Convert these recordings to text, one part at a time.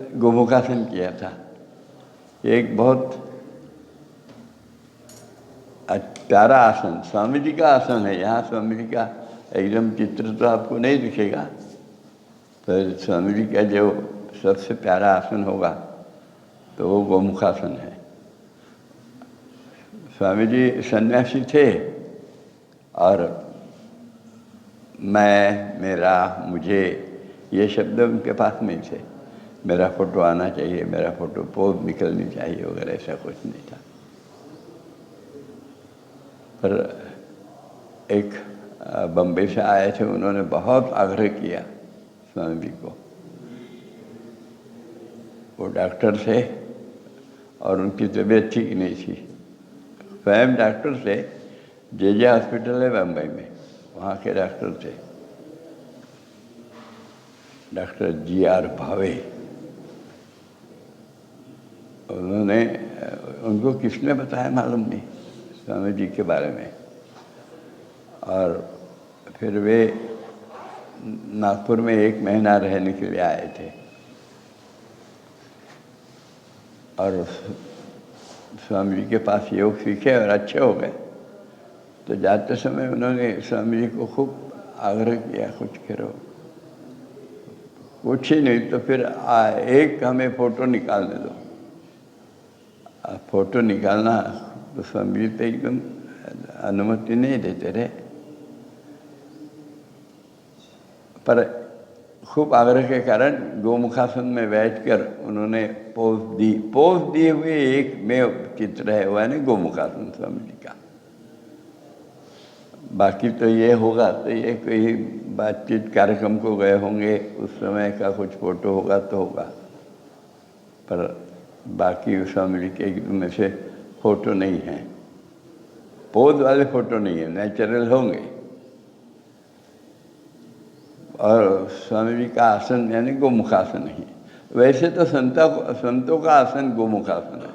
गोमुखासन किया था। एक बहुत प्यारा आसन, स्वामी जी का आसन है। यहाँ स्वामी जी का एकदम चित्र तो आपको नहीं दिखेगा, पर स्वामी जी का जो सबसे प्यारा आसन होगा तो वो गोमुखासन है। स्वामी जी सन्यासी थे और मैं, मेरा, मुझे ये शब्द उनके पास नहीं थे। मेरा फ़ोटो आना चाहिए, मेरा फ़ोटो पोज निकलनी चाहिए वगैरह, ऐसा कुछ नहीं था। पर एक बम्बई से आए थे, उन्होंने बहुत आग्रह किया स्वामी जी को। वो डॉक्टर थे और उनकी तबीयत ठीक नहीं थी। स्वयं डॉक्टर थे, जे हॉस्पिटल है बम्बई में, वहाँ के डॉक्टर थे, डॉक्टर GR भावे। उनको किसने बताया मालूम नहीं स्वामी जी के बारे में। और फिर वे नागपुर में 1 महीना रहने के लिए आए थे और स्वामी जी के पास योग सीखे और अच्छे हो गए। तो जाते समय उन्होंने स्वामी जी को खूब आग्रह किया, कुछ करो। कुछ ही नहीं तो फिर एक हमें फ़ोटो निकालने दो। फ़ोटो निकालना तो स्वामी जी पे एकदम अनुमति नहीं देते रहे, पर खूब आग्रह के कारण गोमुखासन में बैठकर उन्होंने पोज दी। पोज दिए हुए एक में चित्र है, वह है गोमुखासन स्वामी जी का। बाकी तो ये होगा तो ये कोई बातचीत कार्यक्रम को गए होंगे, उस समय का कुछ फ़ोटो होगा तो होगा, पर बाकी स्वामी जी के एकदम से फ़ोटो नहीं है, पोज वाले फ़ोटो नहीं है, नेचुरल होंगे। और स्वामी जी का आसन यानी गोमुखासन ही। वैसे तो संतों का आसन गोमुखासन है।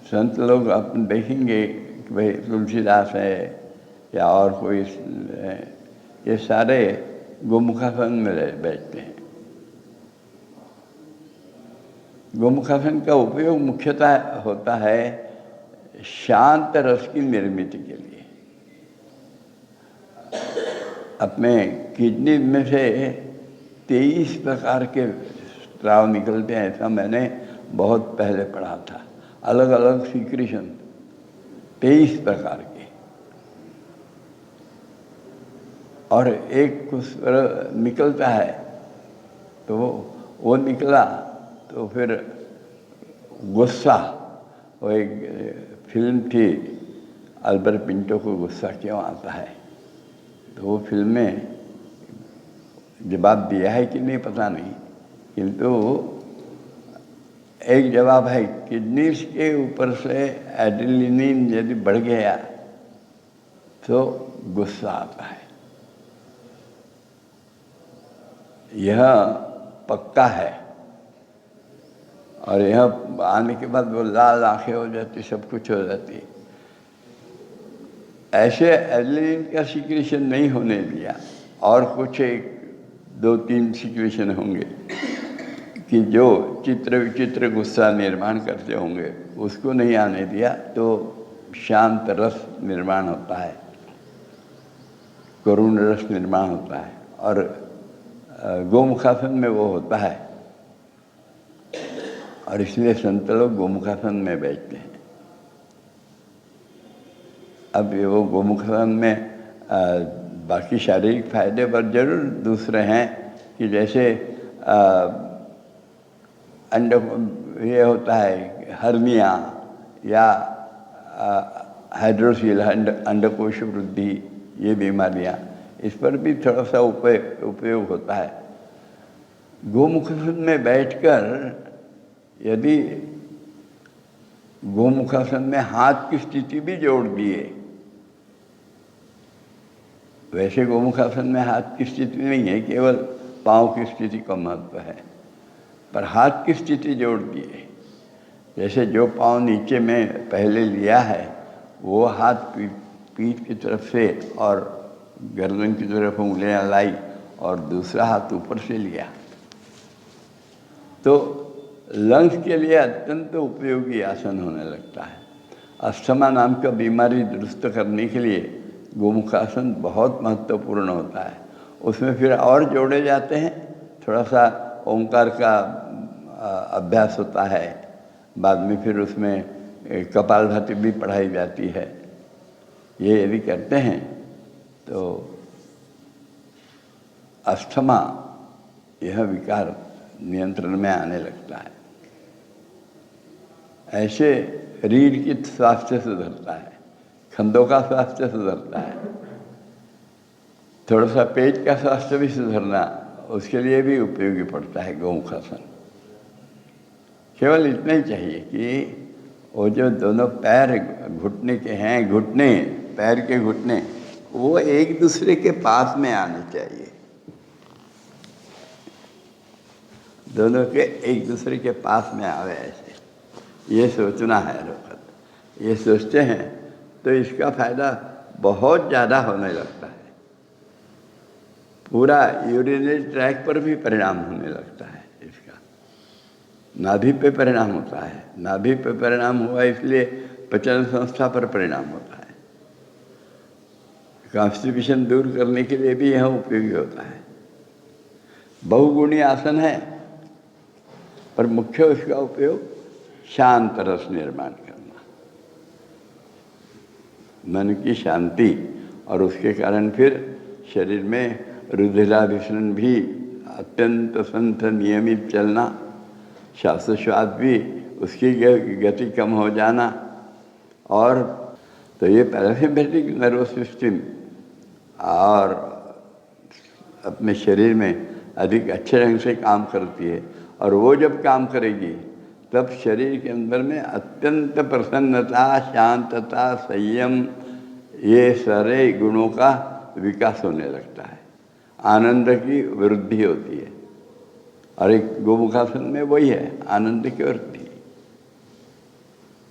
संत लोग अपन देखेंगे कि भाई तुलसीदास है या और कोई है, ये सारे गोमुखासन में बैठते हैं। गोमुखासन का उपयोग मुख्यतः होता है शांत रस की निर्मित के लिए। अपने किडनी में से 23 प्रकार के स्राव निकलते हैं, ऐसा मैंने बहुत पहले पढ़ा था। अलग अलग सीक्रेशन 23 प्रकार के, और एक कुछ निकलता है तो वो निकला तो फिर गुस्सा, वो एक फिल्म थी अल्बर्ट पिंटो को गुस्सा क्यों आता है, तो वो फिल्म में जवाब दिया है कि नहीं पता नहीं, किंतु एक जवाब है किडनीज के ऊपर से एड्रेनलिन यदि बढ़ गया तो गुस्सा आता है। यह पक्का है। और यह आने के बाद वो लाल आंखें हो जाती, सब कुछ हो जाती। ऐसे एड्रेनलिन का सिक्रेशन नहीं होने दिया, और कुछ 1-2-3 सिक्रेशन होंगे कि जो चित्र विचित्र गुस्सा निर्माण करते होंगे, उसको नहीं आने दिया, तो शांत रस निर्माण होता है, करुण रस निर्माण होता है। और गोमुखासन में वो होता है, और इसलिए संत लोग गोमुखासन में बैठते हैं। अब ये वो गोमुखासन में बाकी शारीरिक फायदे पर जरूर दूसरे हैं कि जैसे ये होता है हर्निया या हाइड्रोसील, अंडकोश वृद्धि, ये बीमारियां, इस पर भी थोड़ा सा उपयोग होता है। गोमुखासन में बैठकर यदि गोमुखासन में हाथ की स्थिति भी जोड़ दिए, वैसे गोमुखासन में हाथ की स्थिति नहीं है, केवल पाँव की स्थिति का महत्व है, पर हाथ की स्थिति जोड़ दिए। जैसे जो पाँव नीचे में पहले लिया है, वो हाथ पीठ की तरफ से और गर्दन की तरफ उंगलियां लाई, और दूसरा हाथ ऊपर से लिया, तो लंग्स के लिए अत्यंत उपयोगी आसन होने लगता है। अस्थमा नाम का बीमारी दुरुस्त करने के लिए गोमुखासन बहुत महत्वपूर्ण होता है। उसमें फिर और जोड़े जाते हैं, थोड़ा सा ओंकार का अभ्यास होता है, बाद में फिर उसमें कपालभाति भी पढ़ाई जाती है। ये यदि करते हैं तो अस्थमा यह विकार नियंत्रण में आने लगता है। ऐसे रीढ़ की स्वास्थ्य सुधरता है, खंडों का स्वास्थ्य सुधरता है, थोड़ा सा पेट का स्वास्थ्य भी सुधरना उसके लिए भी उपयोगी पड़ता है गोमुखासन। केवल इतना ही चाहिए कि वो जो दोनों पैर घुटने के हैं, घुटने पैर के घुटने वो एक दूसरे के पास में आने चाहिए, दोनों के एक दूसरे के पास में आवे, ऐसे ये सोचना है लोग। ये सोचते हैं तो इसका फायदा बहुत ज़्यादा होने लगता है, पूरा यूरिनरी ट्रैक पर भी परिणाम होने लगता है इसका, नाभि पे परिणाम होता है, नाभि पे परिणाम हुआ इसलिए पचन संस्था पर परिणाम होता है, कॉन्स्टिपेशन दूर करने के लिए भी यह उपयोगी होता है। बहुगुणी आसन है, पर मुख्य उसका उपयोग शांत रस निर्माण करना, मन की शांति, और उसके कारण फिर शरीर में रुधिराभिसरण भी अत्यंत संत नियमित चलना, श्वासोच्छ्वास भी उसकी गति कम हो जाना, और तो ये पैरासिम्पैथिक नर्वस सिस्टम और अपने शरीर में अधिक अच्छे ढंग से काम करती है। और वो जब काम करेगी तब शरीर के अंदर में अत्यंत प्रसन्नता, शांतता, संयम, ये सारे गुणों का विकास होने लगता है, आनंद की वृद्धि होती है। और एक गोमुखासन में वही है, आनंद की वृद्धि।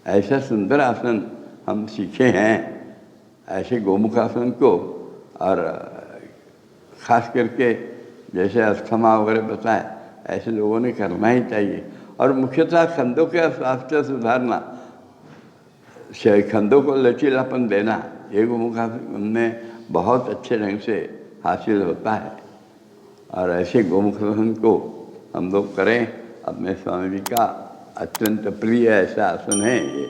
ऐसा सुंदर आसन हम सीखे हैं ऐसे गोमुखासन को, और ख़ास करके जैसे अस्थमा वगैरह बताए ऐसे लोगों ने करना ही चाहिए। और मुख्यतः खंडों के स्वास्थ्य सुधारना, खंडों को लचीलापन देना, ये गोमुखासन में बहुत अच्छे ढंग से हासिल होता है। और ऐसे गोमुखासन को हम लोग करें। अपने स्वामी जी का अत्यंत प्रिय ऐसा आसन है ये।